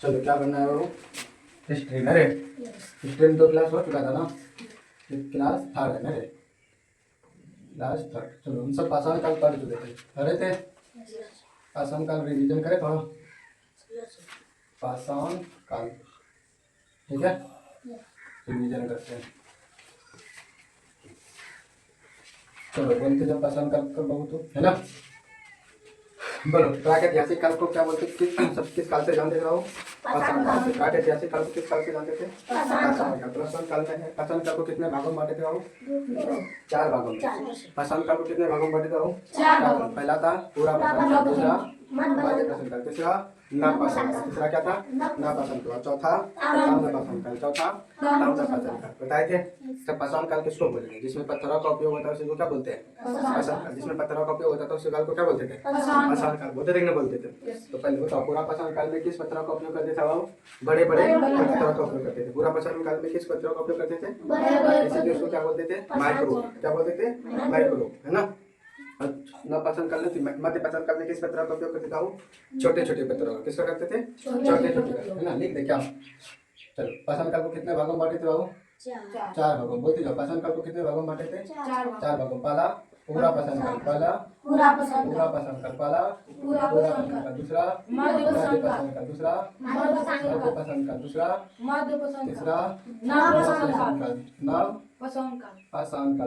चलो क्या करना है वो हिस्ट्री में रे। हिस्ट्री में 2 क्लास हो चुका था ना, क्लास थर्ड है ना रे, क्लास थर्ड। चलो हम सब पाषाण काल पढ़ चुके थे, पढ़े थे। पाषाण काल रिवीजन करें थोड़ा, पाषाण काल, ठीक है, रिवीजन करते हैं। चलो बोलते जब पाषाण काल का बहुत है ना, बोलो प्रागैतिहासिक काल को क्या बोलते, किस काल से जानते थे वो? पाषाण काल से। प्रागैतिहासिक काल को किस काल से जानते थे? पाषाण काल। पाषाण काल में है, पाषाण काल को कितने भागों में बांटे थे वो? 4 भागों में। पाषाण काल को कितने भागों में बांटे थे वो? 4 भागों। पहला था पूरा पाषाण काल, दूसरा मध्य पाषाण काल, तीसरा नवपाषाण काल, तीसरा क्या था? नवपाषाण काल, चौथा ताम्रपाषाण काल, चौथा ताम्रपाषाण काल। बताए थे। सब पाषाण काल किसको बोलते हैं? जिसमें पत्थरों का उपयोग होता है उसे क्या बोलते हैं? पाषाण काल। जिसमें पत्थरों का उपयोग होता था उस काल को क्या बोलते थे? पाषाण काल बोलते थे कि नहीं बोलते थे? तो पहले बताओ पूरा पाषाण काल में किस पत्थरों का उपयोग करते थे वो? बड़े बड़े पत्थरों का उपयोग करते थे। पूरा पाषाण काल में किस पत्थरों का उपयोग करते थे? इसीलिए उसको क्या बोलते थे? माइक्रो। क्या बोलते थे? माइक्रो, है ना। नवपाषाण काल में, मध्य पाषाण काल में किस पत्थरों का उपयोग करते थे? छोटे छोटे पत्थरों का। किसका करते थे? छोटे छोटे, है ना। लिख दे क्या। चलो पाषाण काल को कितने भागों में बांटे थे बाबू? 4 भागों। बोलते जाओ पाषाण काल को कितने भागों में बांटे थे? 4 भागों। पहला पूरा पाषाण काल, पहला पूरा पाषाण काल, पहला पूरा पाषाण काल, दूसरा मध्य पाषाण काल, दूसरा मध्य पाषाण काल, दूसरा तीसरा नव पाषाण काल,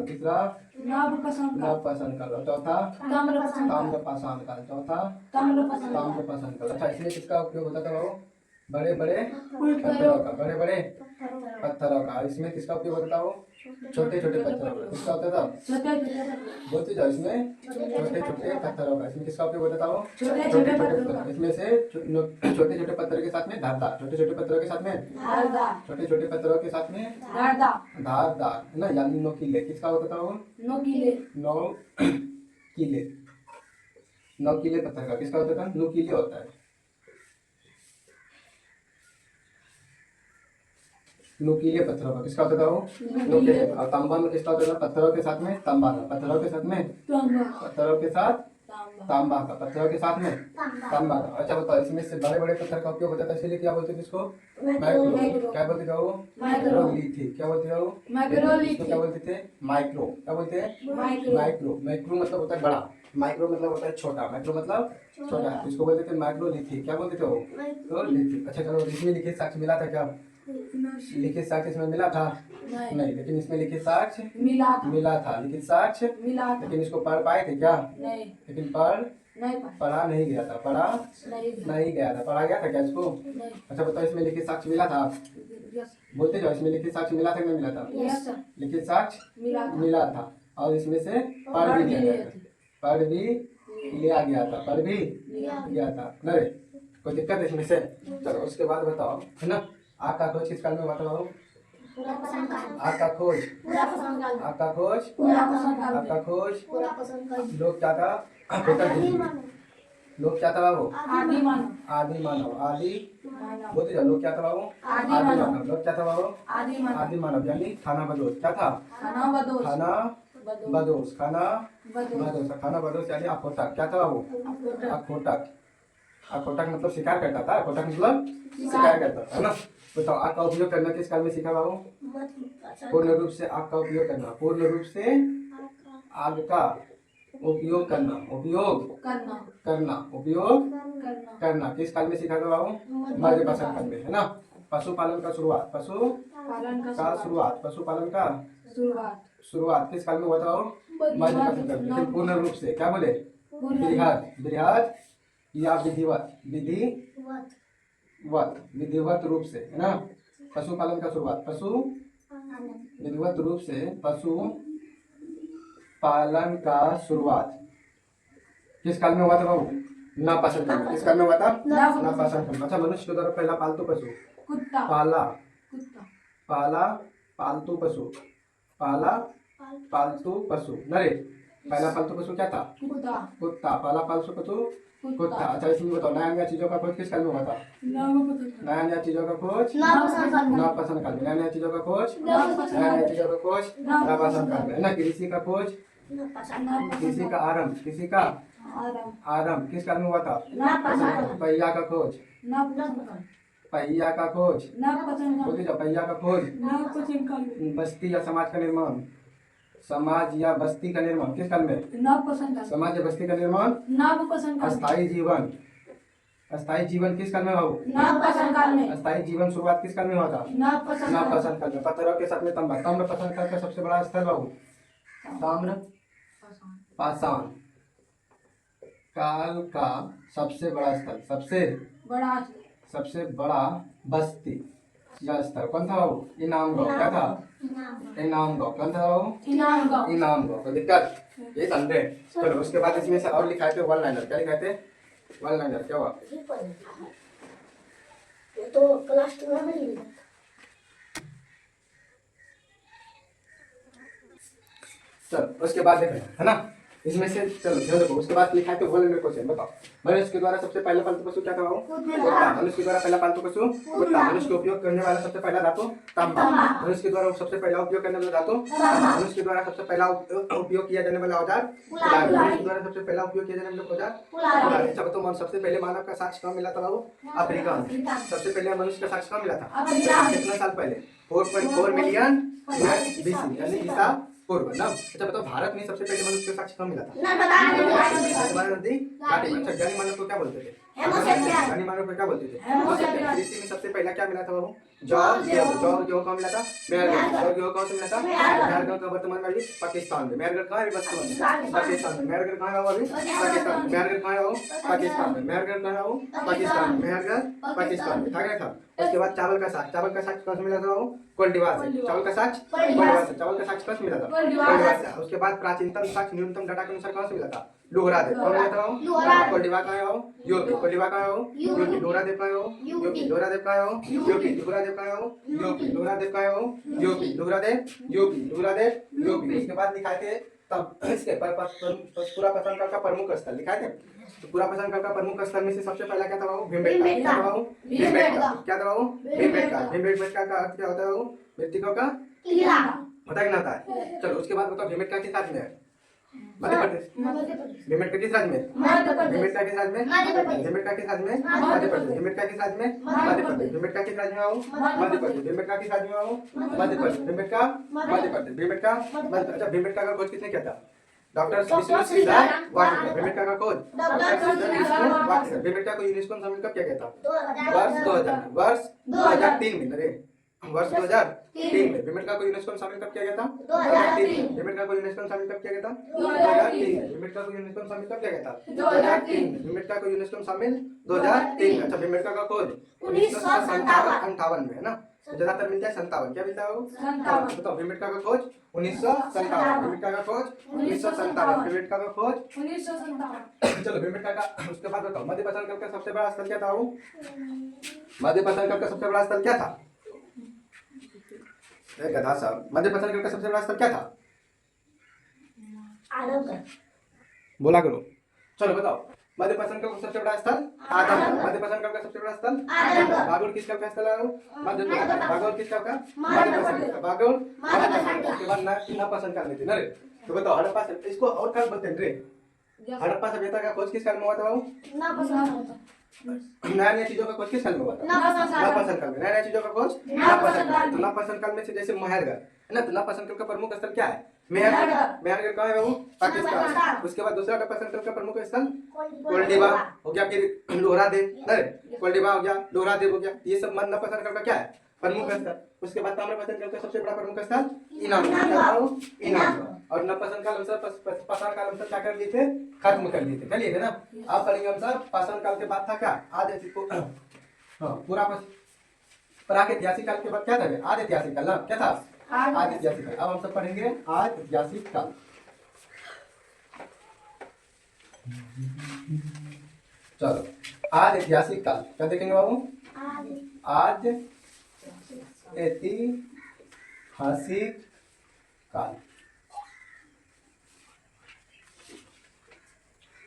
तीसरा नव पाषाण काल, चौथा ताम्र पाषाण काल, चौथा ताम्र पाषाण काल। अच्छा इसमें किसका उपयोग होता था वो? बड़े बड़े पत्थरों का, बड़े बड़े पत्थरों का। इसमें किसका उपयोग होता था वो? छोटे छोटे पत्थरों का। किसका होता था? बोलते जाओ। इसमें छोटे छोटे पत्थरों का। इसमें किसका उपयोग होता था वो? छोटे छोटे पत्थर। इसमें से छोटे छोटे पत्थरों के साथ में धारदार, छोटे छोटे पत्थरों के साथ में छोटे छोटे पत्थरों के साथ में धारदार, है ना, यानी नोकीले। किसका होता था वो? नोकीले पत्थर का। किसका होता था? नोकीले होता है। नुकीले पत्थरों का। किसका होता था वो? नुकीले। और तांबा में किसका होता था? पत्थरों के साथ में तांबा का, पत्थरों के साथ में पत्थरों के साथ तांबा का, पत्थरों के साथ में तांबा का। अच्छा बताओ इसमें से बड़े बड़े पत्थर का उपयोग होता था, इसलिए क्या बोलते थे इसको? माइक्रो। क्या बोलते थे वो? माइक्रोलिथिक। क्या बोलते थे वो? माइक्रोलिथिक। क्या बोलते थे? माइक्रो। क्या बोलते हैं? माइक्रो। माइक्रो मतलब होता है बड़ा, माइक्रो मतलब होता है छोटा, माइक्रो मतलब छोटा। इसको बोलते थे माइक्रोलिथिक। क्या बोलते थे वो? तो लिथिक। अच्छा चलो इसमें लिखित साक्ष्य मिला था क्या? लिखित साक्ष्य इसमें मिला था? नहीं, लेकिन इसमें लिखित साक्ष्य मिला था। लिखित साक्ष्य लेकिन इसको पढ़ पाए थे क्या? नहीं। लेकिन पढ़ा नहीं गया था, पढ़ा नहीं गया था। पढ़ा गया था क्या इसको? अच्छा बताओ इसमें लिखित साक्ष्य मिला था? बोलते जाओ इसमें लिखित साक्ष्य मिला था कि नहीं मिला था? लिखित साक्ष्य मिला था और इसमें से पढ़ भी लिया गया था, पढ़ भी लिया गया था, पढ़ भी लिया था। नहीं कोई दिक्कत है इसमें से? चलो उसके बाद बताओ, है ना, आग का खोज किस काल में हुआ था? आग का खोज, आग का खोज, आग का खोज लोग क्या था? लोग क्या था बाबू? आदि मानव। आदि बोलते जाओ। लोग क्या था बाबू? आदि मानव। लोग क्या था बाबू? आदि मानव। यानी खाना बदोश। क्या था? खाना बदोश। खाना बदोश यानी अखोटक। क्या था बाबू? अखोटक। अखोटक मतलब शिकार करता था। अखोटक मतलब शिकार करता था, है ना। बताओ आग का उपयोग करना किस काल में सीखा बाबू? पूर्ण रूप से आग का उपयोग करना, पूर्ण रूप से आग का उपयोग करना, उपयोग करना किस काल में सीखा था बाबू? मध्य पाषाण काल में, है ना। पशुपालन का शुरुआत, पशुपालन का शुरुआत किस काल में हुआ था बाबू? मध्य पाषाण काल में। लेकिन पूर्ण रूप से क्या बोले? बृहद या विधिवत रूप से, है ना। पशुपालन का शुरुआत, विधिवत रूप से पशु पालन का शुरुआत किस काल में हुआ था बाबू? नवपाषाण काल में। किस काल में हुआ था? नवपाषाण काल में। अच्छा मनुष्य के द्वारा पहला पालतू पशु पालतू पशु नरे, पहला पालतू पशु क्या था? कुत्ता। पहला पालतू पशु कुत्ता। अच्छा इसमें बताओ नया नया चीजों का खोज किस काल में हुआ था? नया नया चीजों का खोज नवपाषाण काल में। नया नया चीजों का खोज नवपाषाण काल में, है ना। कृषि का खोज, कृषि का आरंभ किस काल में हुआ था? पहिया का खोज पहिया का खोज, नवपतन बोल दीजिए पहिया का खोज। नवपतन काल में बस्ती या समाज का निर्माण, समाज या बस्ती का निर्माण किस काल में? नवपतन काल समाज या बस्ती का निर्माण। नवपतन काल अस्थाई जीवन, अस्थाई जीवन किस काल में बाबू? नवपतन काल में अस्थाई जीवन शुरुआत किस काल में हुआ था? नवपतन काल नवपतन काल में। पत्थरों के साथ में तांबा, ताम्रपतन काल का सबसे बड़ा स्थल बाबू ताम्र पाषाण काल का सबसे बड़ा स्थल, बड़ा सबसे बड़ा बस्ती या स्थल कौन था बाबू? इनामगांव। क्या था? इनामगांव। कौन था बाबू? इनामगांव इनामगांव। तो दिक्कत ये समझे। चलो उसके बाद इसमें से और लिखाए थे वन लाइनर। क्या लिखाए थे? One liner. क्या हुआ? ये तो क्लास 2 में नहीं था। चलो उसके बाद देखें है ना, इसमें से चलो ध्यान रखो। उसके बाद लिखा है तो वन लाइनर क्वेश्चन बताओ। मनुष्य के द्वारा सबसे पहला पालतू पशु क्या था बाबू? कुत्ता। मनुष्य के द्वारा पहला पालतू पशु कुत्ता। मनुष्य का उपयोग करने वाला सबसे पहला धातु तांबा। मनुष्य के द्वारा सबसे पहला उपयोग करने वाला धातु तांबा। मनुष्य के द्वारा सबसे पहला उपयोग किया जाने वाला औजार कुल्हाड़ी। मनुष्य के द्वारा सबसे पहला उपयोग किया जाने वाला औजार कुल्हाड़ी। अच्छा बताओ सबसे पहले मानव का साक्ष्य कहाँ मिला था बाबू? अफ्रीका में। सबसे पहले मनुष्य का साक्ष्य कहाँ मिला था? कितना साल पहले? 4.4 मिलियन BC यानी ईसा पूर्व ना। अच्छा बताओ भारत में सबसे पहले मनुष्य का साक्ष्य कहाँ मिला था? नदी घाटी में। अच्छा ज्ञानी मानव को क्या बोलते थे? ज्ञानी मानव को क्या बोलते थे? कृषि में सबसे पहला क्या मिला था बाबू? जौ कहाँ मिला था? मेहरगढ़। गेहूं कहाँ से मिला था? मेहरगढ़ का वर्तमान में अभी पाकिस्तान में। मेहरगढ़ कहाँ है वर्तमान में? पाकिस्तान में। मेहरगढ़ कहाँ है बाबू अभी? पाकिस्तान में। मेहरगढ़ कहाँ है बाबू? पाकिस्तान में। मेहरगढ़ कहाँ है बाबू? पाकिस्तान में। मेहरगढ़ पाकिस्तान में। था क्या था? उसके बाद चावल का साक्ष्य कहाँ से मिला था बाबू? कोल्डिवार से। चावल का साक्ष्य कोल्डिवार से। चावल का साक्ष्य कहाँ से मिला था? कोल्डिवार से। उसके बाद प्राचीनतम साक्ष्य न्यूनतम डाटा के अनुसार कहाँ से मिला था? लोहरादेव। कौन मिला था बाबू? कोल्डिवार कहाँ है बाबू? यूपी। कोल्डिवार कहाँ है बाबू? यूपी। लोहरादेव कहाँ है बाबू? यूपी। लोहरादेव कहाँ है बाबू? यूपी। लोहरादेव कहाँ है बाबू? यूपी। लोहरादेव कहाँ है बाबू? यूपी। लोहरादेव यूपी। लोहरादेव यूपी। उसके बाद लिखाए थे तब इसके पूरा पसंद का प्रमुख स्थल लिखाए थे। तो पूरा पसंद का प्रमुख स्थल में से सबसे पहला क्या था बाबू? भीमबेटका। क्या था बाबू? भीमबेटका। क्या था बाबू? भीमबेटका। भीमबेटका का अर्थ क्या होता है बाबू? मृतकों का किला। पता कि ना था। चलो उसके बाद बताओ भीमबेटका किस राज्य में है? मध्य प्रदेश। भीमबेटका किस राज्य में? भीमबेटका किस राज्य में? भीमबेटका किस राज्य में? मध्य प्रदेश। भीमबेटका किस राज्य में? मध्य प्रदेश। भीमबेटका किस राज्य में बाबू? मध्य प्रदेश। भीमबेटका किस राज्य में बाबू? मध्य प्रदेश। भीमबेटका मध्य प्रदेश। भीमबेटका अच्छा भीमबेटका का खोज किसने किया था? डॉक्टर विश्वेश्वरैया वाकसर। भीमबेटका का खोज डॉक्टर वाकसर। भीमबेटका को यूनेस्को में शामिल कब किया गया था? वर्ष 2000 वर्ष 2003 में। अरे वर्ष 2003 में। भीमबेटका को यूनेस्को में शामिल कब किया गया था? 2003 में। भीमबेटका को यूनेस्को में शामिल कब किया गया था? 2003 में। भीमबेटका को यूनेस्को में शामिल कब किया गया था? 2003 में। भीमबेटका को यूनेस्को में शामिल 2003 में। अच्छा भीमबेटका का खोज 1957 में है ना। ज्यादातर मिलता है 57। क्या मिलता है वो? 57। बताओ भीमबेटका का खोज 1957। भीमबेटका का खोज 1957। भीमबेटका का खोज 1957। चलो भीमबेटका का उसके बाद बताओ मध्य पश्चिम का सबसे बड़ा स्थल क्या था वो? मध्य पश्चिम का सबसे बड़ा स्थल क्या था? गधा साहब मध्य पश्चिम का सबसे बड़ा स्थल क्या था? आजमगढ़। बोला करो। चलो बताओ मध्य पश्चिम का सबसे बड़ा स्थल आजमगढ़। मध्य पश्चिम का सबसे बड़ा स्थल आजमगढ़। बागुल किस का स्थल है? मध्य प्रदेश। बागुल किस का? मध्य प्रदेश। बागुल मध्य प्रदेश। उसके बाद ना पसंद कर लेते ना रे। तो बताओ हड़प्पा से इसको और क्या बोलते हैं रे? हड़प्पा सभ्यता का खोज किस काल में हुआ था बाबू? नया नया चीजों का खोज किस काल में हुआ था? नवपाषाण काल में। नया नया चीजों का खोज नवपाषाण काल में। तो नवपाषाण काल में से जैसे मेहरगढ़ है ना। तो नवपाषाण काल का प्रमुख स्थल क्या है? मेहरगढ़। मेहरगढ़ कहाँ है बाबू? पाकिस्तान। उसके बाद दूसरा नवपाषाण काल का प्रमुख स्थल कोल्डिवा हो गया, फिर लोहरादेव अरे कोल्डिवा हो गया, लोहरादेव हो गया। ये सब नवपाषाण काल का क्या है? प्रमुख स्थल। उसके बाद ताम्रपाषाण काल का सबसे बड़ा प्रमुख स्थल इनामगांव। और नवपाषाण काल अनुसार पाषाण काल अनुसार क्या कर दिए थे? खत्म कर दिए थे। चलिए है ना। आप पढ़ेंगे अनुसार पाषाण काल के बाद था क्या? आदि पूरा प्रागैतिहासिक काल के बाद क्या था? आदि ऐतिहासिक काल ना। क्या था? आदि ऐतिहासिक काल। अब हम सब पढ़ेंगे आदि ऐतिहासिक काल। चलो आदि ऐतिहासिक काल क्या देखेंगे बाबू? आदि ऐतिहासिक काल।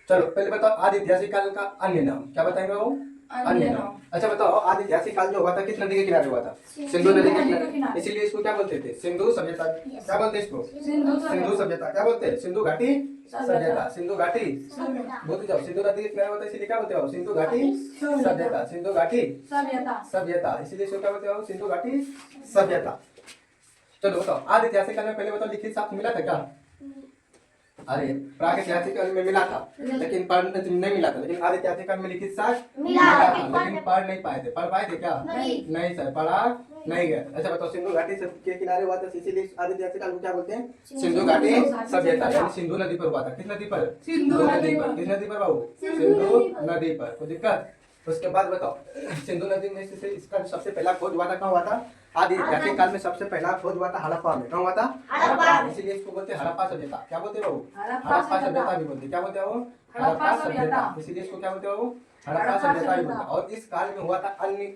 चलो पहले बताओ आदि ऐतिहासिक काल का अन्य नाम क्या बताएंगे बाबू? अन्य नाम। अच्छा बताओ, आदि ऐतिहासिक काल जो हुआ था किस नदी के किनारे हुआ था? सिंधु नदी के किनारे। इसीलिए इसको क्या बोलते थे? सिंधु सभ्यता। क्या बोलते हैं इसको? सिंधु सभ्यता। क्या बोलते हैं? सिंधु घाटी सभ्यता। सिंधु घाटी बोलते जाओ। सिंधु नदी के किनारे होता है, इसीलिए क्या बोलते हो? सिंधु घाटी सभ्यता। सिंधु घाटी सभ्यता, इसीलिए इसको क्या बोलते हो? सिंधु घाटी सभ्यता। चलो बताओ, आदि ऐतिहासिक काल में पहले बताओ लिखित साक्ष्य मिला था क्या? अरे प्रागैतिहासिक काल में मिला था, लेकिन पढ़ नहीं मिला था। लेकिन आदिऐतिहासिक काल में लिखित साक्ष्य मिला था, लेकिन पढ़ नहीं पाए थे। पढ़ पाए थे क्या? नहीं सर, पढ़ा नहीं गया। अच्छा बताओ, सिंधु घाटी के किनारे हुआ था, इसीलिए आदिऐतिहासिक काल को क्या बोलते हैं? सिंधु घाटी सभ्यता। यानी सिंधु नदी पर हुआ था। किस नदी पर? सिंधु नदी पर। किस नदी पर बाबू? सिंधु नदी पर। कोई दिक्कत? उसके बाद बताओ, सिंधु नदी में से इसका सबसे पहला खोज हुआ था, कहाँ हुआ था? आदिऐतिहासिक काल में सबसे पहला खोज हुआ था हड़प्पा में। कहाँ हुआ था? हड़प्पा। इसीलिए इसको बोलते हैं हड़प्पा सभ्यता। क्या बोलते हो? हड़प्पा सभ्यता भी बोलते हैं। क्या बोलते हो? हड़प्पा सभ्यता। इसीलिए इसको क्या बोलते हो? हड़प्पा सभ्यता भी बोलते हैं। और इस काल में हुआ था अन्य।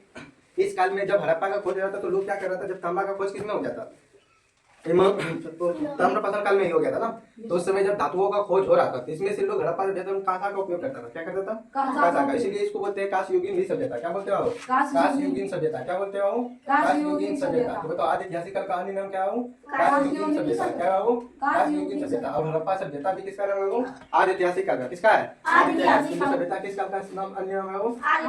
इस काल में जब हड़प्पा का खोज हो रहा था तो लोग क्या कर रहा था? जब तांबा का खोज किसमें हो गया था? ताम्रपत्र काल में ही हो गया था ना। तो उस समय जब धातुओं का खोज हो रहा था, इसमें से लोग हड़प्पा सभ्यता में कांसा का उपयोग करता था। क्या करता था? कांसा का। इसीलिए इसको बोलते हैं कांस्ययुगीन सभ्यता। क्या बोलते हो? कांस्ययुगीन सभ्यता। क्या बोलते हो? कांस्ययुगीन सभ्यता। तो बताओ, आदिऐतिहासिक काल का अन्य नाम क्या हो? कांस्ययुगीन सभ्यता। क्या हो? कांस्ययुगीन सभ्यता। और हड़प्पा सभ्यता भी किसका नाम है? आदिऐतिहासिक काल का। किसका है? आदिऐतिहासिक सभ्यता। किस काल का नाम अन्य नाम है?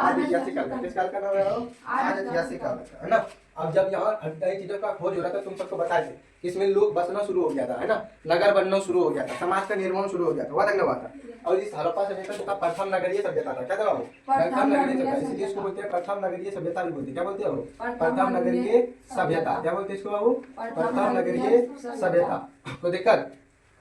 आदिऐतिहासिक काल का। किस काल का नाम है? आदिऐतिहासिक काल का, है ना। अब जब यहाँ कई चीजों का खोज हो रहा था, तुम सबको बताए थे, इसमें लोग बसना शुरू हो गया था, है ना। नगर बनना शुरू हो गया था, समाज का निर्माण शुरू हो गया था। हुआ था ना? हुआ था। और इस हड़प्पा सभ्यता का प्रथम नगरीय सभ्यता था। क्या था बाबू? प्रथम नगरीय सभ्यता। इसलिए इसको बोलते हैं प्रथम नगरीय सभ्यता भी बोलते हैं। क्या बोलते हो? प्रथम नगरीय सभ्यता। क्या बोलते हैं इसको बाबू? प्रथम नगरीय सभ्यता। कोई दिक्कत?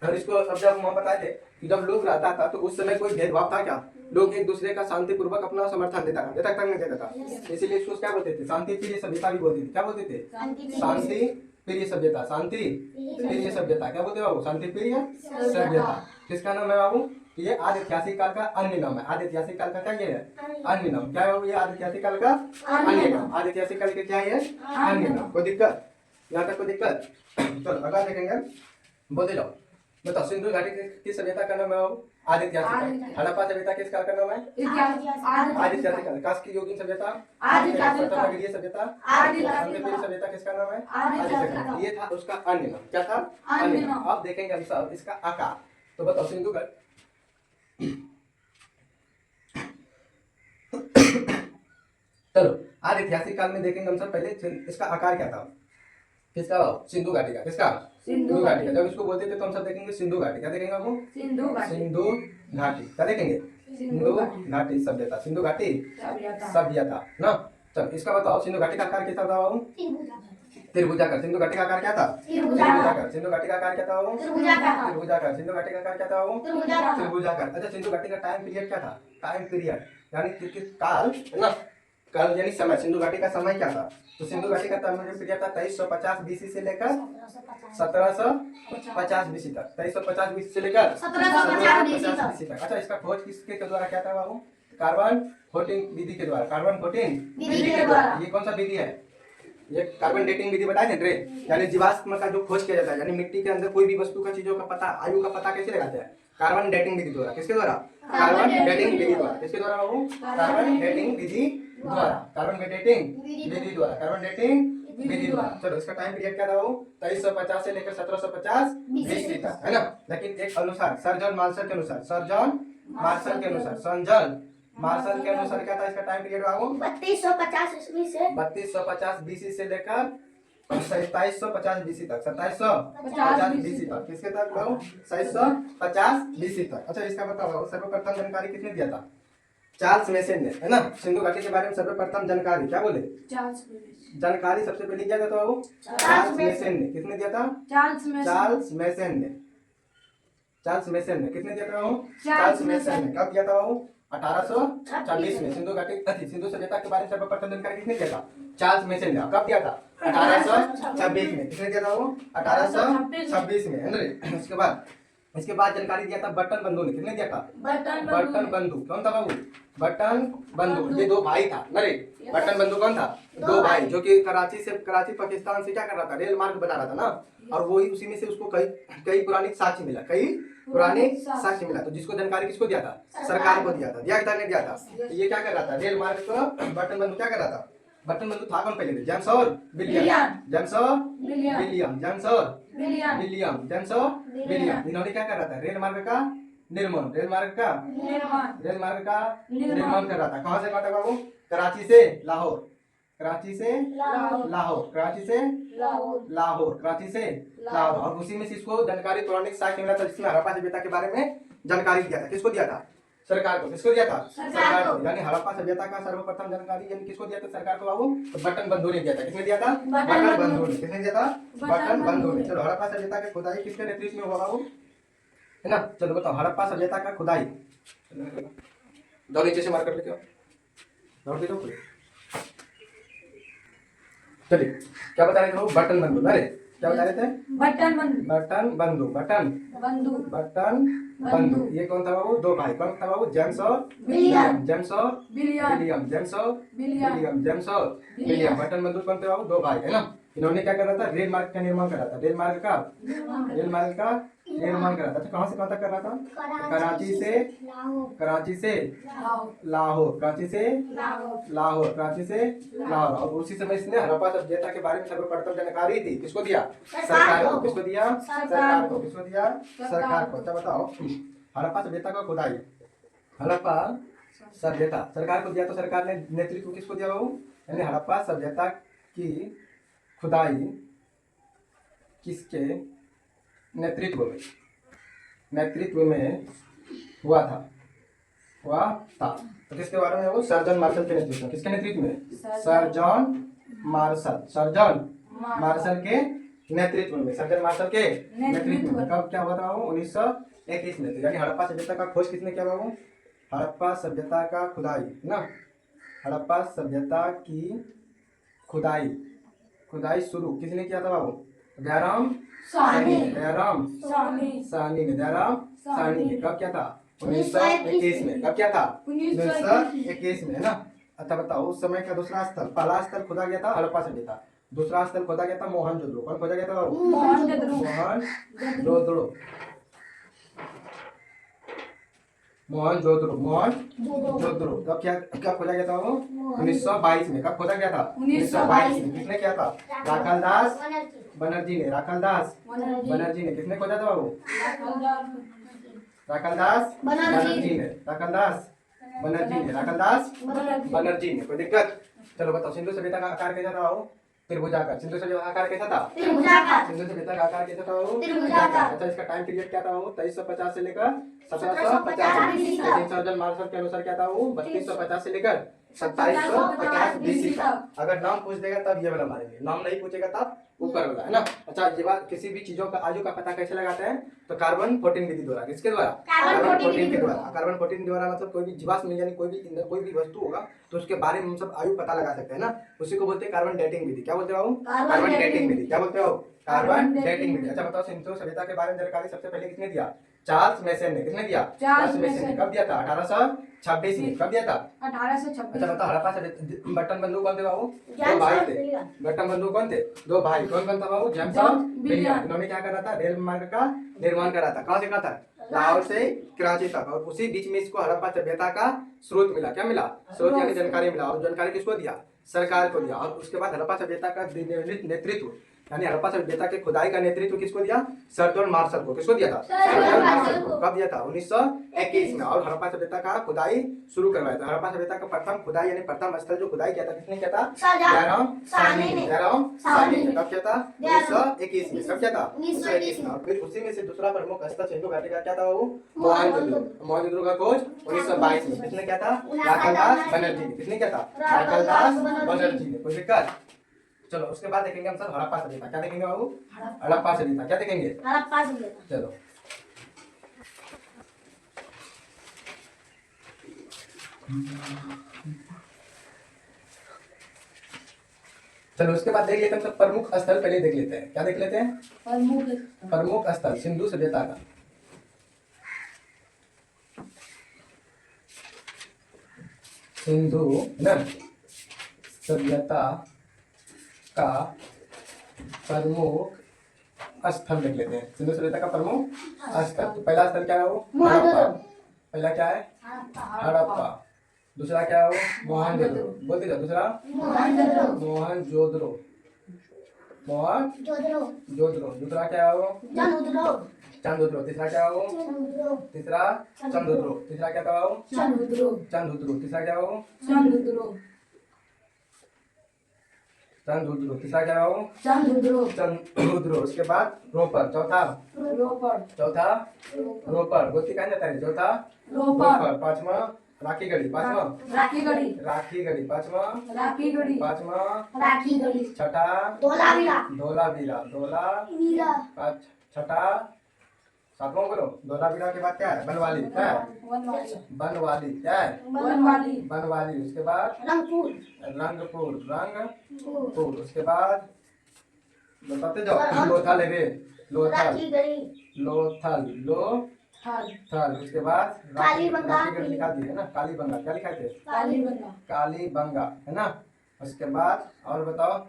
और इसको अब जब हम बताए थे कि जब लोग रहता था तो उस समय कोई भेदभाव था क्या? लोग एक दूसरे का शांतिपूर्वक अपना समर्थन देता था, नहीं देता था। इसीलिए इसको क्या बोलते थे? शांति प्रिय सभ्यता भी बोलते थे। क्या बोलते थे? शांति प्रिय सभ्यता। शांति प्रिय सभ्यता। क्या बोलते बाबू? शांति प्रिय सभ्यता। किसका नाम है बाबू? ये आदिऐतिहासिक काल का अन्य नाम है। आदिऐतिहासिक काल का क्या ये है? अन्य नाम। क्या है बाबू? ये आदिऐतिहासिक काल का अन्य नाम। आदिऐतिहासिक काल के क्या है? अन्य नाम। कोई दिक्कत? यहाँ तक कोई दिक्कत? चलो अगला देखेंगे, बोलते जाओ। बताओ, सिंधु घाटी किस सभ्यता का नाम है? आदिऐतिहासिक। हड़प्पा सभ्यता किस काल का नाम है? आदिऐतिहासिक काल। कांस्ययुगीन सभ्यता, प्रथम नगरीय सभ्यता, शांतिप्रिय सभ्यता किसका नाम है? आदिऐतिहासिक। ये था उसका अन्य नाम। क्या था? अन्य नाम। अब देखेंगे हम सब इसका आकार। तो बताओ, सिंधु घाटी चलो आदिऐतिहासिक काल में देखेंगे हम सब। पहले इसका आकार क्या था? किसका? सिंधु घाटी का। किसका? सिंधु घाटी का। जब इसको बोलते थे तो हम सब देखेंगे सिंधु घाटी। क्या देखेंगे आपको? सिंधु घाटी। क्या देखेंगे? सिंधु घाटी सभ्यता। सिंधु घाटी सभ्यता ना। चल इसका बताओ, सिंधु घाटी का आकार कैसा था बाबू? त्रिभुजाकार। सिंधु घाटी का आकार क्या था? त्रिभुजाकार। सिंधु घाटी का आकार क्या था बाबू? त्रिभुजाकार। सिंधु घाटी का आकार क्या था बाबू? त्रिभुजाकार। अच्छा, सिंधु घाटी का टाइम पीरियड क्या था? टाइम पीरियड यानी किस काल, है ना। काल यानी समय। सिंधु घाटी का समय क्या था? तो सिंधु घाटी का टाइम पीरियड था 2350 बीसी से लेकर 1750 बीसी तक। 2350 बीसी से लेकर 1750 बीसी तक। अच्छा, इसका खोज किसके द्वारा क्या था बाबू? कार्बन 14 विधि के द्वारा। कार्बन 14 विधि के द्वारा। ये कौन सा विधि है? ये कार्बन डेटिंग विधि बताए थे। यानी जीवाश्म का जो खोज किया जाता है, यानी मिट्टी के अंदर कोई भी वस्तु का चीजों का पता, आयु का पता कैसे लगाते हैं? कार्बन डेटिंग विधि द्वारा। किसके द्वारा? कार्बन डेटिंग विधि द्वारा। किसके द्वारा बाबू? कार्बन डेटिंग विधि द्वारा। कार्बन डेटिंग विधि द्वारा। कार्बन डेटिंग विधि द्वारा। चलो इसका टाइम पीरियड क्या था बाबू? 2350 से लेकर 1750 बीसी तक, है ना। लेकिन एक अनुसार सर जॉन मार्शल के अनुसार, सर जॉन मार्शल के अनुसार, सर जॉन मार्शल के अनुसार क्या था इसका टाइम पीरियड बाबू? 3250 ईस्वी से 3250 बीसी से लेकर 2750 बीसी तक। 2750 बीसी तक। किसके तक बाबू? 2750 बीसी तक। अच्छा, इसका बताओ, सर्वप्रथम जानकारी किसने दिया था? चार्ल्स मेसन ने, है ना। सिंधु घाटी के बारे में सर्वप्रथम जानकारी क्या बोले? जानकारी सबसे पहले क्या था बाबू? चार्ल्स मेसन ने। किसने दिया था? चार्ल्स मेसन ने। चार्ल्स मेसन ने किसने दिया था बाबू? चार्ल्स मेसन ने। कब दिया था बाबू? 1826 में। सिंधु घाटी सिंधु सभ्यता के बारे में सर्वप्रथम जानकारी किसने दिया था? चार्ल्स मेसन ने। कब दिया था? 1826 में। किसने दिया था वो? 1826 में, है ना। इसके बाद जानकारी दिया था बटन बंधु ने। किसने दिया था? बटन बंधु। कौन था बाबू? बटन बंधु। ये दो भाई था ना रे। बटन बंधु कौन था? दो भाई, जो कि कराची पाकिस्तान से क्या कर रहा था? रेल मार्ग बना रहा था ना। और वही उसी में से उसको कई पुरानी साक्ष्य मिला। कई पौराणिक साक्ष्य मिला। तो जिसको जानकारी किसको दिया था? सरकार को दिया था। दिया था नहीं दिया था? तो ये क्या कर रहा था? रेल मार्ग को बटन बंधु क्या कर रहा था? बटन बंधु था कौन पहले? जेम्स और विलियम। जेम्स और विलियम। जेम्स और विलियम। जेम्स और विलियम। इन्होंने क्या कर रहा था? रेल मार्ग का निर्माण। रेल मार्ग का निर्माण कर रहा था। कहाँ से कहाँ तक बाबू? कराची से लाहौर। कराची से लाहौर। कराची से लाहौर। कराची से लाहौर। और उसी में से इसको जानकारी पौराणिक साक्ष्य मिला था जिसमें हड़प्पा सभ्यता के बारे में जानकारी दिया था। किसको दिया था? सरकार को। किसको दिया था? सरकार को। यानी हड़प्पा सभ्यता का सर्वप्रथम जानकारी यानी किसको दिया था? सरकार को बाबू। तो बटन बंधु ने दिया था। किसने दिया था? बटन बंधु ने। किसने दिया था? बटन बंधु ने। चलो हड़प्पा सभ्यता की खुदाई किसके नेतृत्व में हुआ बाबू? है ना? चलो बताओ हड़प्पा सभ्यता का खुदाई दो नीचे से मार कर लेते हो। नोट दे दो। चलिए क्या बता रहे थे? बटन बंधु। अरे क्या बता रहे थे? बटन बंधु। बटन बंधु। बटन बंधु। ये कौन था बाबू? दो भाई। कौन था बाबू? जेम्स और विलियम। जेम्स और विलियम। जेम्स और विलियम। जेम्स और विलियम। बटन बंधु कौन थे बाबू? दो भाई है ना। इन्होंने क्या कर रहा था? रेल मार्ग का निर्माण कर रहा था। रेल मार्ग का निर्माण कर रहा था। तो कहाँ से कहाँ तक कर रहा था? कराची से लाहौर। कराची से लाहौर। कराची से लाहौर। और उसी समय इसने हड़प्पा सभ्यता के बारे में सर्वप्रथम जानकारी दी। किसको दिया? सरकार को। किसको दिया? सरकार को। किसको दिया? सरकार को। अच्छा बताओ हड़प्पा सभ्यता का खुदाई हड़प्पा सभ्यता सरकार को दिया। तो सरकार ने नेतृत्व किसको दिया बाबू? यानी हड़प्पा सभ्यता की खुदाई किसके नेतृत्व में हुआ था? तो किसके बारे में? वो सर जॉन मार्शल के नेतृत्व में। किसके नेतृत्व में? सर जॉन मार्शल के नेतृत्व में। सर जॉन मार्शल के नेतृत्व में। कब क्या हुआ था बाबू? 1921 में। यानी हड़प्पा सभ्यता का खोज किसने किया बाबू? हड़प्पा सभ्यता का खुदाई ना। हड़प्पा सभ्यता की खुदाई शुरू किसने किया था बाबू? दयाराम साहनी ने। कब क्या था? 1921 में। कब क्या था? 1921 में है ना। अच्छा बताओ उस समय का दूसरा स्थल, पहला स्थल खोदा गया था हड़प्पा सभ्यता। दूसरा स्थल खोदा गया था मोहनजोदड़ो। कौन खोदा गया था बाबू? मोहनजोदड़ो। कब क्या खोजा गया था वो? 1922 में। कब खोजा गया था? 1922 में। किसने किया था? राखालदास बनर्जी ने। राखालदास बनर्जी ने। किसने खोजा था बाबू? राखालदास बनर्जी ने। कोई दिक्कत? चलो बताओ सिंधु सभ्यता का आकार कैसा था बाबू? त्रिभुजाकार। सिंधु सभ्यता का आकार कैसा था? सिंधु सभ्यता का आकार कैसा था बाबू? त्रिभुजाकार। अच्छा इसका टाइम पीरियड क्या था बाबू? 2350 से लेकर 1750। लेकिन सर जॉन मार्शल के अनुसार क्या था वो? 3250 से लेकर 2750 BC तक। अगर नाम पूछ देगा तब ये वाला मारेंगे, नाम नहीं पूछेगा तब ऊपर वाला है ना। अच्छा ये बात किसी भी चीजों का आयु का पता कैसे लगाते हैं? तो कार्बन 14 विधि द्वारा। किसके द्वारा? कार्बन 14 के द्वारा। कार्बन 14 द्वारा मतलब कोई भी जीवाश्म यानी कोई भी वस्तु होगा तो उसके बारे में हम सब आयु पता लगा सकते हैं ना। उसी को बोलते हैं कार्बन डेटिंग विधि। क्या बोलते हो? कार्बन डेटिंग विधि। क्या बोलते हो? कार्बन डेटिंग विधि। अच्छा बताओ सिंधु सभ्यता के बारे में जानकारी सबसे पहले किसने दिया? चार्ल्स मैसन ने। किसने दिया? चार्ल्स मैसन ने। कब दिया था? 1826 में। कब दिया था? 1826। अच्छा बताओ हड़प्पा सभ्यता बटन बंधु कौन थे बाबू? दो भाई थे। बटन बंधु कौन थे? दो भाई। कौन कौन था बाबू? जेम्स और विलियम। इन्होंने क्या करा था? रेल मार्ग का निर्माण करा था। कहाँ से कहाँ तक? लाहौर से कराची तक। और उसी बीच में इसको हड़प्पा सभ्यता का स्रोत मिला। क्या मिला? स्रोत यानी जानकारी मिला। और जानकारी किसको दिया? सरकार को दिया। और उसके बाद हड़प्पा सभ्यता का नेतृत्व यानी हड़प्पा सभ्यता के खुदाई का नेतृत्व किसको दिया? सर जॉन मार्शल को। किसको दिया था? सर जॉन मार्शल को। कब दिया था? 1921 में। और हड़प्पा सभ्यता का खुदाई शुरू करवाया था। हड़प्पा सभ्यता का प्रथम खुदाई यानी प्रथम स्थल जो खुदाई किया था किसने किया था? दयाराम साहनी ने। कब किया था? 1921 में। कब किया था? 1921 में। और फिर उसी में से दूसरा प्रमुख स्थल सिंधु घाटी का क्या था वो? मोहनजोदड़ो का खोज 1922 में। किसने किया था? राखालदास बनर्जी ने। किसने किया था? राखालदास बनर्जी ने। कोई दिक्कत? चलो उसके बाद देखेंगे हम सब हड़प्पा सभ्यता। क्या देखेंगे बाबू? हड़प्पा सभ्यता। क्या देखेंगे? हड़प्पा सभ्यता। चलो चलो उसके बाद देख लेते हैं हम सब प्रमुख स्थल पहले देख लेते हैं। क्या देख लेते हैं? प्रमुख स्थल सिंधु सभ्यता का। सिंधु सभ्यता का प्रमुख स्थल देख लेते हैं। सिंधु सभ्यता का प्रमुख स्थल। तो पहला स्थल क्या है वो? मोहनजोदड़ो। हड़प्पा। पहला क्या है? हड़प्पा। दूसरा क्या है वो? मोहनजोदड़ो। बोलते जाओ। दूसरा मोहनजोदड़ो। मोहनजोदड़ो। जोधड़ो। मोहनजोदड़ो। दूसरा क्या है वो? चंदुदड़ो। चंदुद्रो। तीसरा क्या है वो? चंदुदड़ो। तीसरा चंदुद्रो। तीसरा क्या था वो? चंद्रुद्रो चंदुद्रो। तीसरा क्या है वो? चंद्रुद्रो चंदुद्रो। तीसरा क्या है वो? चंद्रुद्रो चंदुद्रो। उसके बाद रोपर। चौथा रोपड़ रोपर। गोती कहा जाता है? चौथा रोपड़ पांचवा राखीगढ़ी। पांचवा राखीगढ़ी राखीगढ़ी। पांचवा राखीगढ़ी राखीगढ़ी। छठा धोलावीरा। धोलावीरा। वीरा। छठा सातवां बोलो। धोलावीरा के बाद क्या है? बनवाली। क्या है? वनवाली बनवाली। क्या है? वनवाली बनवाली। उसके बाद रंगपुर। रंगपुर। उसके बाद बताते जाओ। लोथल है रे। लोथल राखीगढ़ी। लोथल। उसके बाद कालीबंगा। राखीगढ़ लिखा दिए है ना। कालीबंगा। क्या लिखा थे? कालीबंगा कालीबंगा है ना। उसके बाद और बताओ।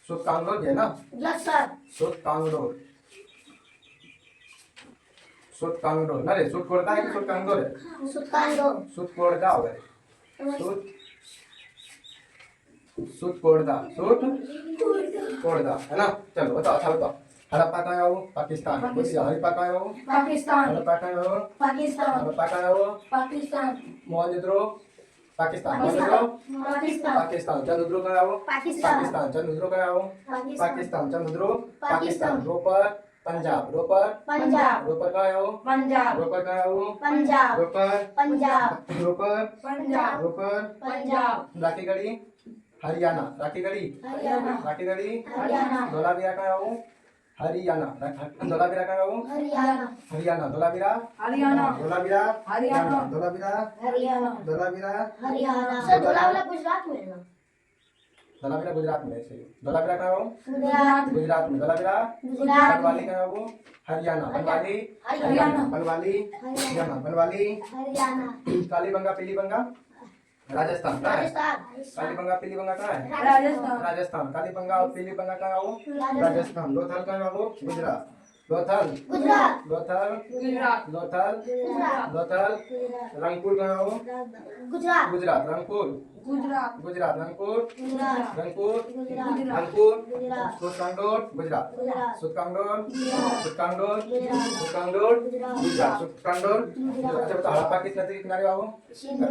सुतकांगोर है ना। जसर। सुतकांगोर ना रे। सुत कोड़दा है कि सुतकांगोर है? सुतकांदो। सुत कोड़दा होगा रे। सुत कोड़दा है ना। चलो बताओ। अच्छा बताओ। हड़प्पा कहाँ है वो? पाकिस्तान। बोलिए हड़प्पा कहाँ है वो? पाकिस्तान हड़प्पा कहाँ है वो? पाकिस्तान। हड़प्पा कहाँ है वो? पाकिस्तान मोहनजोदड़ो पाकिस्तान। मोहनजोदड़ो पाकिस्तान। पाकिस्तान। चंदुद्रो कहाँ है वो? पाकिस्तान। चंदुद्रो कहाँ है वो? पाकिस्तान। चंदुद्रो पाकिस्तान। रोपर पंजाब। पंजाब। रोपर कहाँ है वो? पंजाब रोपर कहाँ है वो? पंजाब। रोपर पंजाब। पंजाब पंजाब राखीगढ़ी हरियाणा। राखीगढ़ी हरियाणा। धोलावीरा कहाँ है वो? हरियाणा। धोलावीरा कहाँ है वो? हरियाणा। धोलावीरा हरियाणा हरियाणा। सर धोलावीरा गुजरात में है ना? धोलावीरा गुजरात में है। सही। धोलावीरा कहाँ है वो? गुजरात। गुजरात में। धोलावीरा गुजरात। बनवाली कहाँ है वो? हरियाणा। बनवाली हरियाणा। कालीबंगा पीलीबंगा राजस्थान। कहाँ है? राजस्थान। कालीबंगा पीलीबंगा कहाँ है? राजस्थान राजस्थान। कालीबंगा और पीलीबंगा कहाँ है वो? राजस्थान। लोथल कहाँ है वो? गुजरात। लोथल गुजरात। गुजरात रंगपुर कहाँ है वो? गुजरात। गुजरात। रंगपुर गुजरात रंगपुर गुजरात। सुतकांगोर गुजरात। गुजरात। सुतकांगोर गुजरात। अच्छा बताओ। हड़प्पा किस नदी के किनारे बाबू?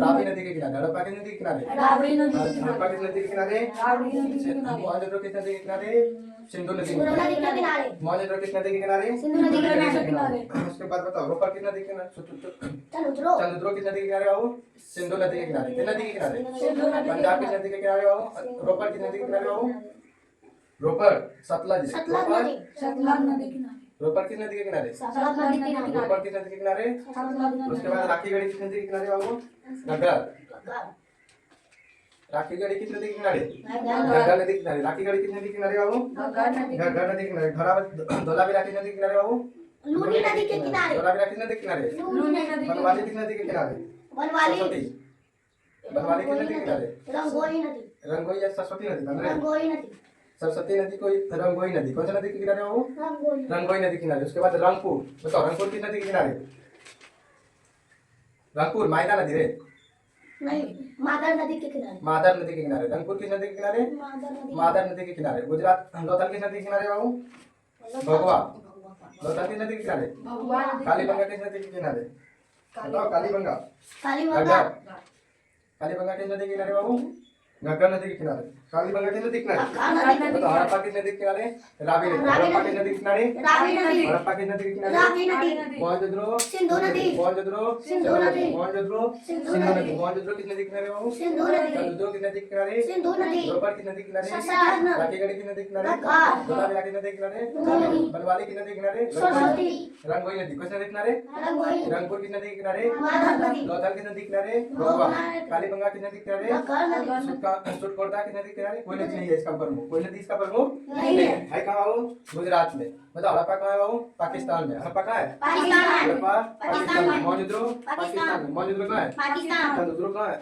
रावी नदी के किनारे। हड़प्पा किस नदी के किनारे? राबड़ी नदी के हड़प्पा किनारे किस नदी के किनारे? राबड़ी नदी के किनारे मोहनजोदड़ो किस नदी के किनारे? सिंधु नदी के सिंधु किनारे। नदी के किनारे। मोहनजोदड़ो किस नदी के किनारे? सिंधु नदी के के किनारे उसके बाद बताओ। रोपर किस नदी के किनारे? चंदुद्रो। चंदुद्रो किस नदी के किनारे बाबू? सिंधु नदी के किनारे। किस नदी के किनारे? सिंधु नदी के पंजाब किस नदी के किनारे बाबू? रोपर किस नदी के किनारे बाबू? रोपर सतलज। सतलज रोपर नदी। सतलज नदी के किनारे रोपर किस नदी के किनारे? सतलज नदी के किनारे। रोपर किस नदी के किनारे? सतलज नदी उसके बाद राखीगढ़ी किस नदी के किनारे बाबू? घग्गर। राखीगढ़ी किस नदी के किनारे? घग्गर नदी के किनारे। राखीगढ़ी किस नदी के किनारे बाबू? घग्गर नदी घग्गर नदी के किनारे। धोलावीरा किस नदी के किनारे बाबू? लूनी नदी के किनारे। धोलावीरा किस नदी के किनारे? लूनी नदी के बनवाली किस नदी के किनारे? बनवाली। सरस्वती। बनवाली किस नदी के किनारे? रंगोली नदी। रंगोई या सरस्वती नदी बन रहे? रंगोली नदी। सरस्वती नदी को रंगोई नदी। कौन सा नदी के किनारे बाबू? रंगोली। रंगोई नदी के किनारे। उसके बाद रंगपुर। बताओ रंगपुर किस नदी के किनारे? रंगपुर मायदा नदी रे। नहीं, मादर नदी के किनारे। मादर नदी के किनारे। रंगपुर किस नदी के किनारे? मादर नदी के किनारे। गुजरात लोथल किस नदी के किनारे बाबू? भगवा। लोथल किस नदी के किनारे? भगवान नदी के कालीबंगा किस नदी के किनारे? बताओ। कालीबंगा कालीबंगा। कालीबंगा किस नदी के किनारे बाबू? घग्गर नदी के किनारे। कालीबंगा किस नदी के किनारे? घग्गर नदी। बताओ। हड़प्पा किस नदी के किनारे? रावी नदी। हड़प्पा किस नदी के किनारे? रावी नदी। हड़प्पा किस नदी के किनारे? रावी नदी। मोहनजोदड़ो सिंधु नदी। सिंधु नदी। मोहनजोदड़ो सिंधु नदी। मोहनजोदड़ो किस नदी के किनारे बाबू? सिंधु नदी। चंदुद्रो किस नदी के किनारे? सिंधु नदी। रोपर किस नदी के किनारे? सतलज नदी। राखीगढ़ी किस नदी के किनारे? घग्गर। धोलावीरा किस नदी के किनारे? रंगोली। बनवाली किस नदी के किनारे? सरस्वती। रंगोई नदी किस नदी के किनारे? रंगोली। रंगपुर किस नदी के किनारे? मादर नदी। लोथल किस नदी के किनारे? भगवा। कालीबंगा किस नदी के किनारे? घग्गर नदी। सूट कोटा किस नदी के किनारे? कोई नदी नहीं है इसका प्रमुख, कोई नदी इसका प्रमुख नहीं है। है कहाँ बाबू? गुजरात में। बताओ हड़प्पा कहाँ है बाबू? पाकिस्तान में। हड़प्पा कहाँ है? पाकिस्तान में। हड़प्पा पाकिस्तान में। में। मोहनजोदड़ो पाकिस्तान में। मोहनजोदड़ो कहाँ है? पाकिस्तान। चंद्रदुर्ग कहाँ है?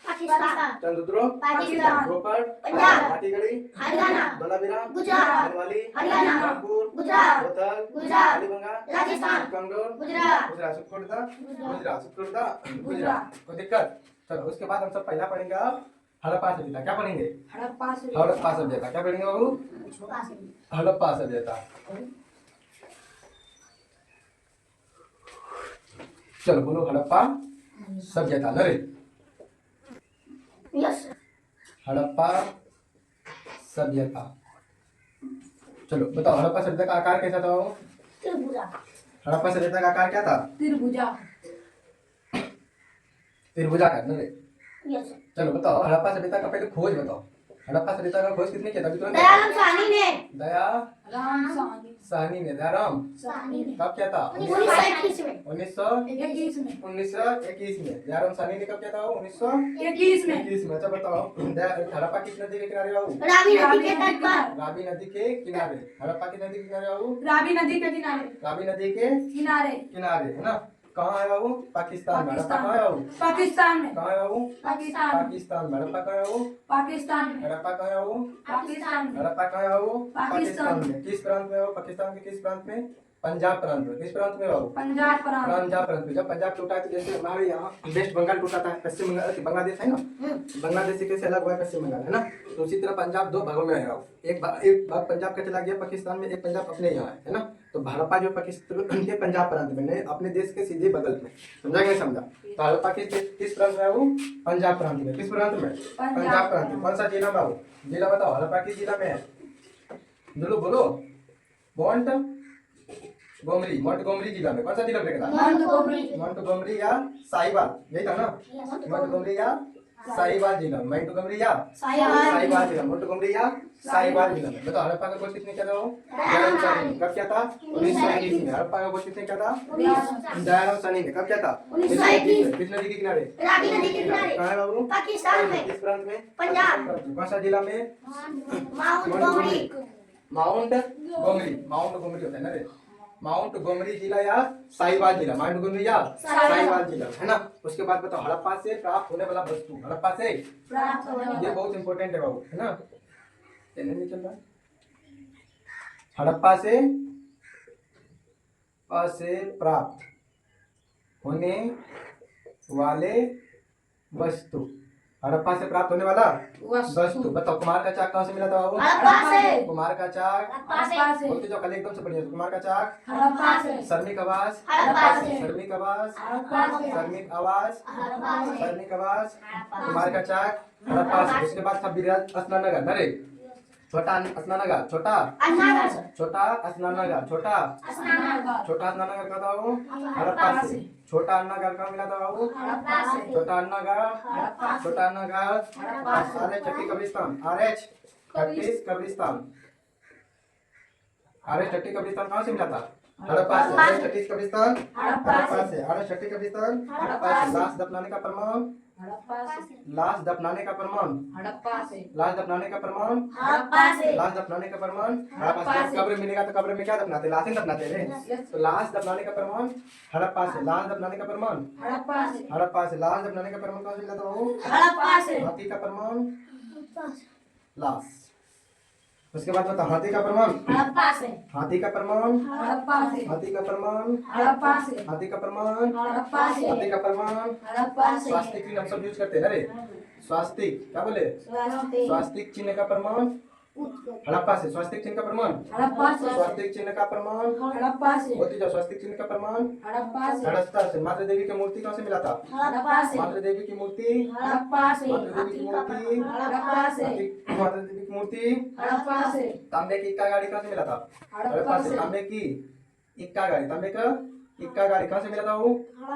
पाकिस्तान। चंद्रदुर्ग पाकिस्तान। रोपड़ पंजाब। हाथीगढ़ी हरियाणा। धोलावीरा गुजरात। बनवाली हरियाणा। नागपुर गुजरात। रोहतक गुजरात। अलीगंगा राजस्थान। कंगलोर गुजरात। गुजरात सुटकोटा गुजरात सुटकोटा गुजरात। गुजरात। कोई दिक्कत? चलो उसके बाद हम सब पहला पढ़ेंगे अब हड़प्पा सभ्यता। क्या पढ़ेंगे? हड़प्पा से हड़प्पा सभ्यता। क्या पढ़ेंगे बाबू? हड़प्पा सभ्यता। चलो बोलो हड़प्पा सभ्यता। नरे यस। हड़प्पा सभ्यता। चलो बताओ हड़प्पा सभ्यता का आकार कैसा था बाबू? त्रिभुजा। हड़प्पा सभ्यता का आकार क्या था? त्रिभुजा। त्रिभुजा का। नरे यस। चलो बताओ हड़प्पा सभ्यता का पहले खोज बताओ। हड़प्पा सभ्यता का खोज किसने किया था? अभी तुरंत दयाराम साहनी ने। दया राम साहनी साहनी ने। दयाराम साहनी ने कब किया था? 1921 में। 21 में 1921 में। दयाराम साहनी ने कब किया था? 21 में 1921 में। अच्छा बताओ हड़प्पा किस नदी के किनारे बाबू? रावी नदी के तट पर। रावी नदी के किनारे। हड़प्पा किस नदी के किनारे बाबू? रावी नदी के किनारे रावी नदी के किनारे किनारे है ना। कहाँ है बाबू? पाकिस्तान में। हड़प्पा कहाँ है बाबू? पाकिस्तान में कहाँ है बाबू? पाकिस्तान पाकिस्तान में। हड़प्पा कहाँ है बाबू? पाकिस्तान में हड़प्पा कहाँ है बाबू? पाकिस्तान में हड़प्पा कहाँ है बाबू? पाकिस्तान में। किस प्रांत में बाबू? पाकिस्तान के किस प्रांत में? पंजाब प्रांत में। किस प्रांत में बाबू? पंजाब प्रांत पंजाब प्रांत में। जब पंजाब टूटा तो जैसे हमारे यहाँ वेस्ट बंगाल टूटा था, पश्चिम बंगाल बांग्लादेश है ना, बांग्लादेश से कैसे अलग हुआ है पश्चिम बंगाल है ना, तो उसी तरह पंजाब दो भागों में है बाबू। एक भाग पंजाब का चला गया पाकिस्तान में, एक पंजाब अपने यहाँ है ना। तो हड़प्पा जो पाकिस्तान के पंजाब प्रांत में नहीं, अपने देश के सीधे बगल में। समझा कि नहीं समझा? तो हड़प्पा किस प्रांत में है वो? पंजाब प्रांत में। किस प्रांत में? पंजाब प्रांत में। कौन सा जिला बाबू? जिला बताओ हड़प्पा किस जिला में है? बोलो बोलो। मोंटगोमरी जिला में। कौन सा जिला में? मोंटगोमरी या साहिवाल, यही था ना? मोंटगोमरी या साहिवाल जिला। मोंटगोमरी या साहिवाल जिला। मोंटगोमरी या साहिवाल जिला में। बताओ हड़प्पा का खोज किसने किया था? दयाराम साहनी ने। कब किया था? 1921 में। हड़प्पा का खोज किसने किया था? दयाराम साहनी ने। कब किया था? 1921 किस नदी के किनारे? रावी नदी के किनारे। कहाँ है बाबू? पाकिस्तान में। किस प्रांत में? पंजाब। कौन सा जिला में? माउंट गोमरी। माउंट गोमरी होता है ना रे। माउंट गोमरी जिला या साहिवाल जिला। माउंट गोमरी या साहिवाल जिला है ना। उसके बाद बताओ हड़प्पा से प्राप्त होने वाला वस्तु। हड़प्पा से प्राप्त होने ये बहुत इंपॉर्टेंट है बाबू है ना। चलने नहीं चल रहा। हड़प्पा से प्राप्त होने वाले वस्तु। हड़प्पा से प्राप्त होने वाला वस्तु। बताओ कुमार का चाक कहाँ से मिला था बाबू? हड़प्पा से। कुमार का चाक हड़प्पा से बोलते जाओ, कल एकदम से बढ़िया। कुमार का चाक, हड़प्पा से श्रमिक आवास, हड़प्पा से। श्रमिक आवास, हड़प्पा से श्रमिक आवास, हड़प्पा से। श्रमिक आवास, कुमार का चाक, हड़प्पा से। उसके बाद था बिराज स्नानगर। नरे छोटा स्नानगर। छोटा अन्नानगर। स्नानगर। छोटा स्नानगर का था बाबू? हड़प्पा से। छोटा अन्नागर कहाँ मिला था बाबू? हड़प्पा से छोटा अन्नागर आरएच चट्टी कब्रिस्तान। आरएच चट्टी कब्रिस्तान कहाँ से मिला था? हड़प्पा से। आरएच चट्टी कब्रिस्तान हड़प्पा से। आरएच चट्टी कब्रिस्तान हड़प्पा से। लाश दफनाने का प्रमाण। लाश दफनाने का प्रमाण। हड़प्पा से लाश दफनाने का प्रमाण। हड़प्पा से। लाश दफनाने का प्रमाण हड़प्पा से। कब्र मिलेगा तो कब्र में क्या दफनाते? लाश ही दफनाते रे। तो लाश दफनाने का प्रमाण हड़प्पा से। लाश दफनाने का प्रमाण हड़प्पा से हड़प्पा से। लाश दफनाने का प्रमाण कहाँ से मिला था बाबू? हड़प्पा से। हाथी का प्रमाण लाश। उसके बाद बताओ हाथी का प्रमाण। हड़प्पा से। हाथी का प्रमाण। हड़प्पा से हाथी का प्रमाण। हड़प्पा से हाथी का प्रमाण। हड़प्पा से हाथी का प्रमाण। हड़प्पा से स्वास्तिक चिन्ह हम सब यूज करते हैं ना रे। स्वास्तिक क्या बोले? स्वास्तिक चिन्ह का प्रमाण हड़प्पा से। स्वास्तिक चिन्ह का प्रमाण हड़प्पा से स्वास्तिक चिन्ह का प्रमाण हड़प्पा से होती जाओ। स्वास्तिक चिन्ह का प्रमाण हड़प्पा से हड़प्पा से। मातृ देवी की मूर्ति कहाँ से मिला था? हड़प्पा से। मातृ देवी की मूर्ति। हड़प्पा से मातृ देवी की मूर्ति। हड़प्पा से मातृ देवी की मूर्ति। हड़प्पा से तांबे की इक्का गाड़ी कहाँ से मिला था? हड़प्पा से। तांबे की इक्का गाड़ी। तांबे का इक्का गाड़ी कहाँ से मिला था वो?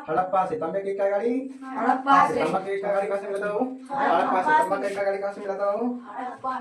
हड़प्पा से। तांबे की इक्का गाड़ी हड़प्पा से तांबा की इक्का गाड़ी कहाँ से मिला था वो? हड़प्पा से। तांबा की इक्का गाड़ी कहाँ से मिला था वो?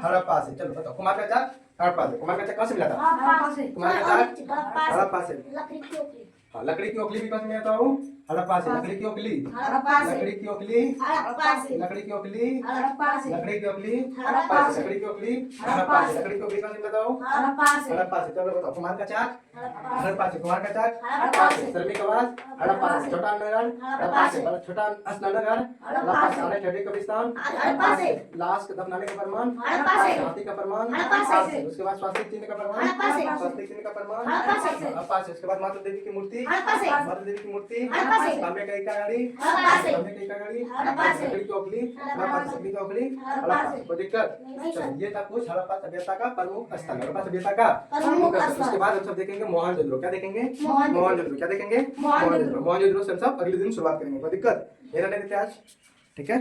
हड़प्पा से। चलो बताओ कुमार का चाक हड़प्पा से। कुमार का चाक कहाँ से मिला था? हड़प्पा से कुमार का चाक हड़प्पा से। हड़प्पा से। लकड़ी की टोकरी। हाँ, लकड़ी की ओखली भी पास में आता हूँ। हड़प्पा से लकड़ी की ओखली, हड़प्पा से लकड़ी की ओखली, हड़प्पा से लकड़ी की ओखली, हड़प्पा से लकड़ी की ओखली, हड़प्पा से लकड़ी की ओखली, हड़प्पा से लकड़ी की ओखली पास में बताओ। हड़प्पा से हड़प्पा से, चलो बताओ। कुमार का चाक, हड़प्पा से कुमार का चाक, हड़प्पा से शर्मी का वास, हड़प्पा से छोटा नगर, हड़प्पा से छोटा असनगर, हड़प्पा से आने ठहरे कब्रिस्तान, हड़प्पा से लाश के दफनाने का फरमान, हड़प्पा से हाथी का फरमान, हड़प्पा से उसके बाद स्वास्तिक चिन्ह का फरमान, हड़प्पा से स्वास्तिक चिन्ह का फरमान, हड़प्पा से हड़प्पा से, उसके बाद माता देवी की मूर्ति, हड़प्पा से माता देवी की मूर्ति, हड़प्पा से तांबे का इक्का गाड़ी, हड़प्पा से तांबे का इक्का गाड़ी, हड़प्पा से लकड़ी की ओखली, हड़प्पा से लकड़ी की ओखली, हड़प्पा से कोई दिक्कत? नहीं सर। चलो, ये था कुछ हड़प्पा सभ्यता का प्रमुख स्थल, हड़प्पा सभ्यता का प्रमुख स्थल। उसके बाद हम सब देखेंगे मोहनजोदड़ो। क्या देखेंगे? मोहनजोदड़ो। मोहनजोदड़ो। क्या देखेंगे? मोहनजोदड़ो। मोहनजोदड़ो से हम सब अगले दिन शुरुआत करेंगे। कोई दिक्कत? ये रहने देते आज, ठीक है।